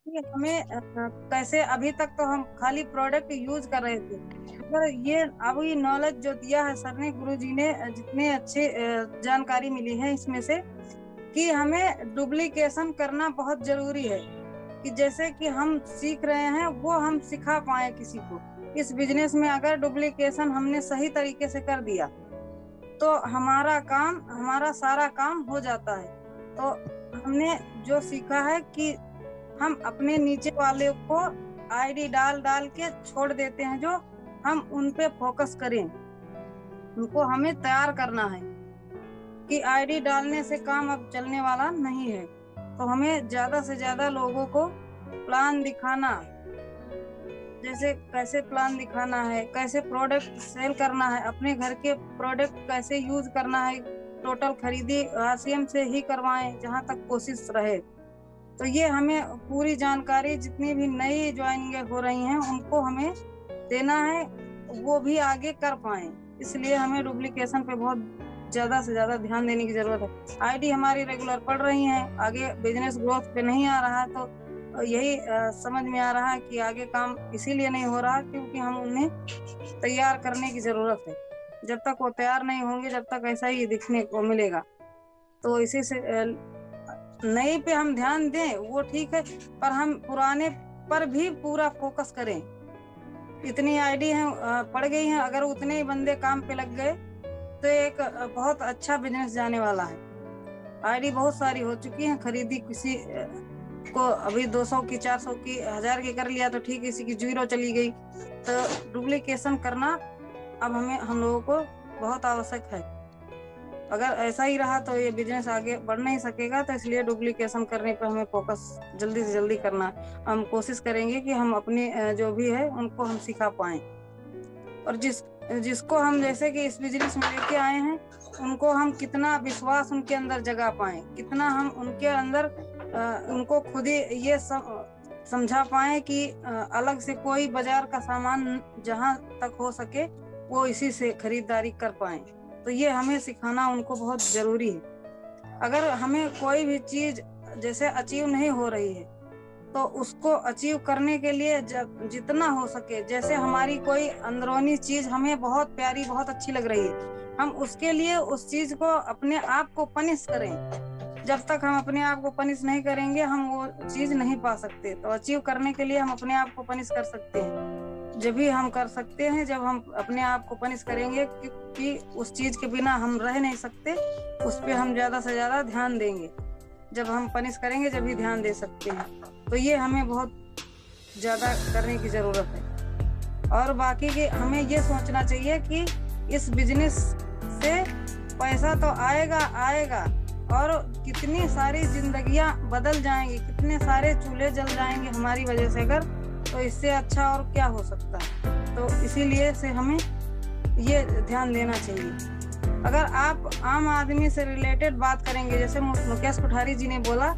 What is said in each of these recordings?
कि हमें कैसे, अभी तक तो हम खाली प्रोडक्ट यूज कर रहे थे, पर ये अब ये नॉलेज जो दिया है सर ने, गुरु जी ने, जितने अच्छे जानकारी मिली है इसमें से, कि हमें डुप्लीकेशन करना बहुत जरूरी है। कि जैसे कि हम सीख रहे हैं वो हम सिखा पाए किसी को। इस बिजनेस में अगर डुप्लीकेशन हमने सही तरीके से कर दिया तो हमारा काम, हमारा सारा काम हो जाता है। तो हमने जो सीखा है कि हम अपने नीचे वाले को आईडी डाल डाल के छोड़ देते हैं, जो हम उन पे फोकस करें, उनको हमें तैयार करना है कि आईडी डालने से काम अब चलने वाला नहीं है। तो हमें ज्यादा से ज्यादा लोगों को प्लान दिखाना, जैसे कैसे प्लान दिखाना है, कैसे प्रोडक्ट सेल करना है, अपने घर के प्रोडक्ट कैसे यूज करना है, टोटल खरीदी आरसीएम से ही करवाएं जहां तक कोशिश रहे। तो ये हमें पूरी जानकारी जितनी भी नई ज्वाइनिंग हो रही हैं उनको हमें देना है, वो भी आगे कर पाए। इसलिए हमें डुप्लीकेशन पे बहुत ज्यादा से ज्यादा ध्यान देने की जरूरत है। आईडी हमारी रेगुलर पढ़ रही हैं, आगे बिजनेस ग्रोथ पे नहीं आ रहा, तो यही समझ में आ रहा है कि आगे काम इसीलिए नहीं हो रहा क्योंकि हम उन्हें तैयार करने की जरूरत है। जब तक वो तैयार नहीं होंगे जब तक ऐसा ही दिखने को मिलेगा। तो इसी से नए पे हम ध्यान दें वो ठीक है, पर हम पुराने पर भी पूरा फोकस करें। इतनी आईडी है पड़ गई हैं, अगर उतने ही बंदे काम पे लग गए तो एक बहुत अच्छा बिजनेस जाने वाला है। आईडी बहुत सारी हो चुकी हैं, खरीदी किसी को अभी 200 की, 400 की, 1000 की कर लिया तो ठीक, किसी की 0 चली गई। तो डुप्लीकेशन करना अब हम लोगों को बहुत आवश्यक है। अगर ऐसा ही रहा तो ये बिजनेस आगे बढ़ नहीं सकेगा। तो इसलिए डुप्लीकेशन करने पर हमें फोकस जल्दी से जल्दी करना है। हम कोशिश करेंगे कि हम अपने जो भी है उनको हम सिखा पाए, और जिसको हम जैसे कि इस बिजनेस में लेके आए हैं उनको हम कितना विश्वास उनके अंदर जगा पाए, कितना हम उनके अंदर उनको खुद ही ये समझा पाए कि अलग से कोई बाजार का सामान जहां तक हो सके वो इसी से खरीदारी कर पाए। तो ये हमें सिखाना उनको बहुत जरूरी है। अगर हमें कोई भी चीज जैसे अचीव नहीं हो रही है तो उसको अचीव करने के लिए जितना हो सके, जैसे हमारी कोई अंदरूनी चीज हमें बहुत प्यारी, बहुत अच्छी लग रही है, हम उसके लिए उस चीज को अपने आप को पनिश करें। जब तक हम अपने आप को पनिश नहीं करेंगे हम वो चीज नहीं पा सकते। तो अचीव करने के लिए हम अपने आप को पनिश कर सकते हैं, जब भी हम कर सकते हैं जब हम अपने आप को पनिश करेंगे कि उस चीज के बिना हम रह नहीं सकते, उस पर हम ज्यादा से ज्यादा ध्यान देंगे। जब हम पनिश करेंगे जब भी ध्यान दे सकते हैं। तो ये हमें बहुत ज्यादा करने की जरूरत है। और बाकी के हमें ये सोचना चाहिए कि इस बिजनेस से पैसा तो आएगा आएगा, और कितनी सारी जिंदगियां बदल जाएंगी, कितने सारे चूल्हे जल जाएंगे हमारी वजह से, अगर तो इससे अच्छा और क्या हो सकता है। तो इसीलिए से हमें ये ध्यान देना चाहिए। अगर आप आम आदमी से रिलेटेड बात करेंगे, जैसे मुकेश कोठारी जी ने बोला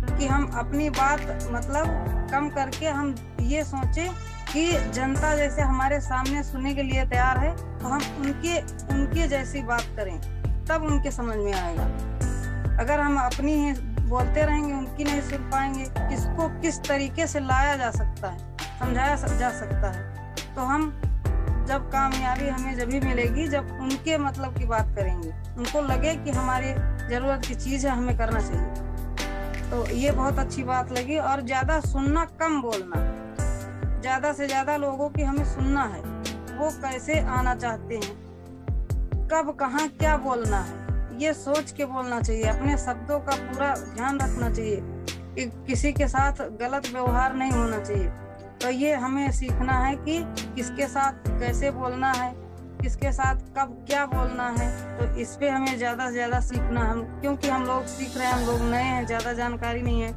कि हम अपनी बात मतलब कम करके हम ये सोचें कि जनता जैसे हमारे सामने सुनने के लिए तैयार है तो हम उनके जैसी बात करें, तब उनके समझ में आएगा। अगर हम अपनी ही बोलते रहेंगे, उनकी नहीं सुन पाएंगे, किसको किस तरीके से लाया जा सकता है, समझाया जा सकता है। तो हम जब कामयाबी हमें जब भी मिलेगी जब उनके मतलब की बात करेंगे, उनको लगे कि हमारी जरूरत की चीज है, हमें करना चाहिए। तो ये बहुत अच्छी बात लगी। और ज्यादा सुनना कम बोलना, ज्यादा से ज्यादा लोगों की हमें सुनना है, वो कैसे आना चाहते हैं, कब कहाँ क्या बोलना है, ये सोच के बोलना चाहिए। अपने शब्दों का पूरा ध्यान रखना चाहिए कि किसी के साथ गलत व्यवहार नहीं होना चाहिए। तो ये हमें सीखना है कि किसके साथ कैसे बोलना है, किसके साथ कब क्या बोलना है। तो इस पे हमें ज्यादा से ज्यादा सीखना, हम क्योंकि हम लोग सीख रहे हैं, हम लोग नए हैं, ज्यादा जानकारी नहीं है।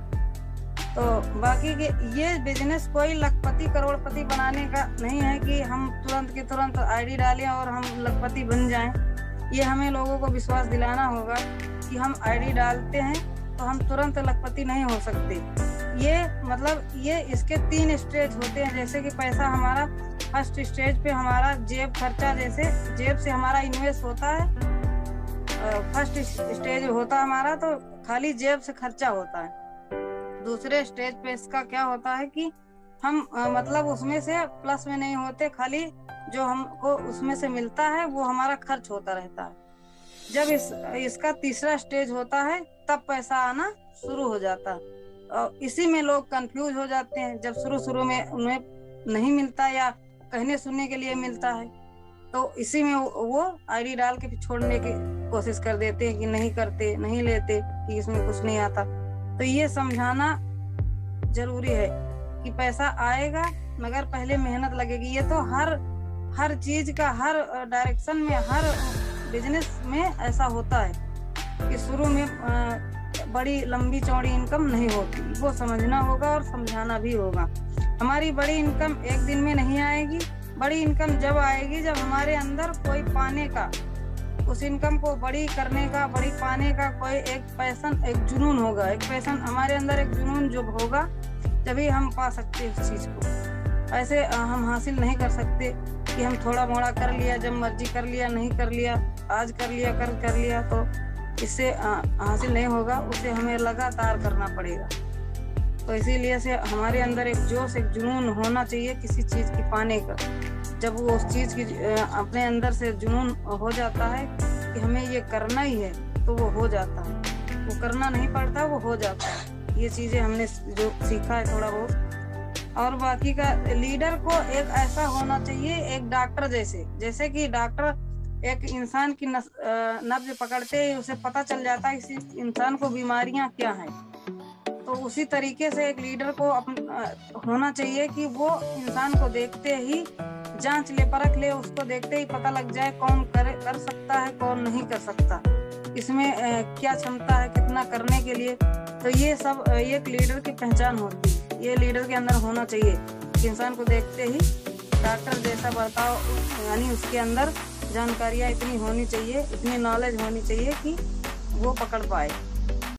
तो बाकी के ये बिजनेस कोई लखपति करोड़पति बनाने का नहीं है कि हम तुरंत के तुरंत आईडी डालें और हम लखपति बन जाएं। ये हमें लोगों को विश्वास दिलाना होगा कि हम आईडी डालते हैं तो हम तुरंत लखपति नहीं हो सकते। ये मतलब ये इसके 3 स्टेज होते हैं। जैसे कि पैसा हमारा फर्स्ट स्टेज पे हमारा जेब खर्चा, जैसे जेब से हमारा इन्वेस्ट होता है, फर्स्ट स्टेज होता है हमारा, तो खाली जेब से खर्चा होता है। दूसरे स्टेज पे इसका क्या होता है कि हम मतलब उसमें से प्लस में नहीं होते, खाली जो हमको उसमें से मिलता है वो हमारा खर्च होता रहता है। जब इसका तीसरा स्टेज होता है तब पैसा आना शुरू हो जाता है, और इसी में लोग कंफ्यूज हो जाते हैं। जब शुरू में उन्हें नहीं मिलता या कहने सुनने के लिए मिलता है, तो इसी में वो आईडी डाल के छोड़ने की कोशिश कर देते हैं कि नहीं करते, नहीं लेते, कि इसमें कुछ नहीं आता। तो ये समझाना जरूरी है कि पैसा आएगा मगर पहले मेहनत लगेगी। ये तो हर चीज का, हर डायरेक्शन में, हर बिजनेस में ऐसा होता है कि शुरू में बड़ी लंबी चौड़ी इनकम नहीं होती, वो समझना होगा और समझाना भी होगा। हमारी बड़ी इनकम एक दिन में नहीं आएगी। बड़ी इनकम जब आएगी जब हमारे अंदर कोई पाने का, उस इनकम को बड़ी करने का, बड़ी पाने का कोई एक पैशन, एक जुनून होगा। एक पैशन हमारे अंदर, एक जुनून जो होगा, तभी हम पा सकते हैं उस चीज को। ऐसे हम हासिल नहीं कर सकते कि हम थोड़ा मोड़ा कर लिया, जब मर्जी कर लिया, नहीं कर लिया, आज कर लिया, कर लिया, तो इससे हासिल नहीं होगा। उसे हमें लगातार करना पड़ेगा। तो इसीलिए से हमारे अंदर एक जोश, एक जुनून होना चाहिए किसी चीज की पाने का। जब वो उस चीज की अपने अंदर से जुनून हो जाता है कि हमें ये करना ही है, तो वो हो जाता है। वो करना नहीं पड़ता, वो हो जाता है। ये चीजें हमने जो सीखा है थोड़ा बहुत। और बाकी का लीडर को एक ऐसा होना चाहिए, एक डॉक्टर जैसे कि डॉक्टर एक इंसान की नब्ज पकड़ते ही उसे पता चल जाता है इस इंसान को बीमारियां क्या हैं। तो उसी तरीके से एक लीडर को होना चाहिए कि वो इंसान को देखते ही जांच ले, परख ले, उसको देखते ही पता लग जाए कौन कर सकता है, कौन नहीं कर सकता, इसमें क्या क्षमता है, कितना करने के लिए। तो ये सब एक लीडर की पहचान होती है। ये लीडर के अंदर होना चाहिए कि इंसान को देखते ही डॉक्टर जैसा बर्ताव, यानी उसके अंदर जानकारियाँ इतनी होनी चाहिए, इतनी नॉलेज होनी चाहिए कि वो पकड़ पाए।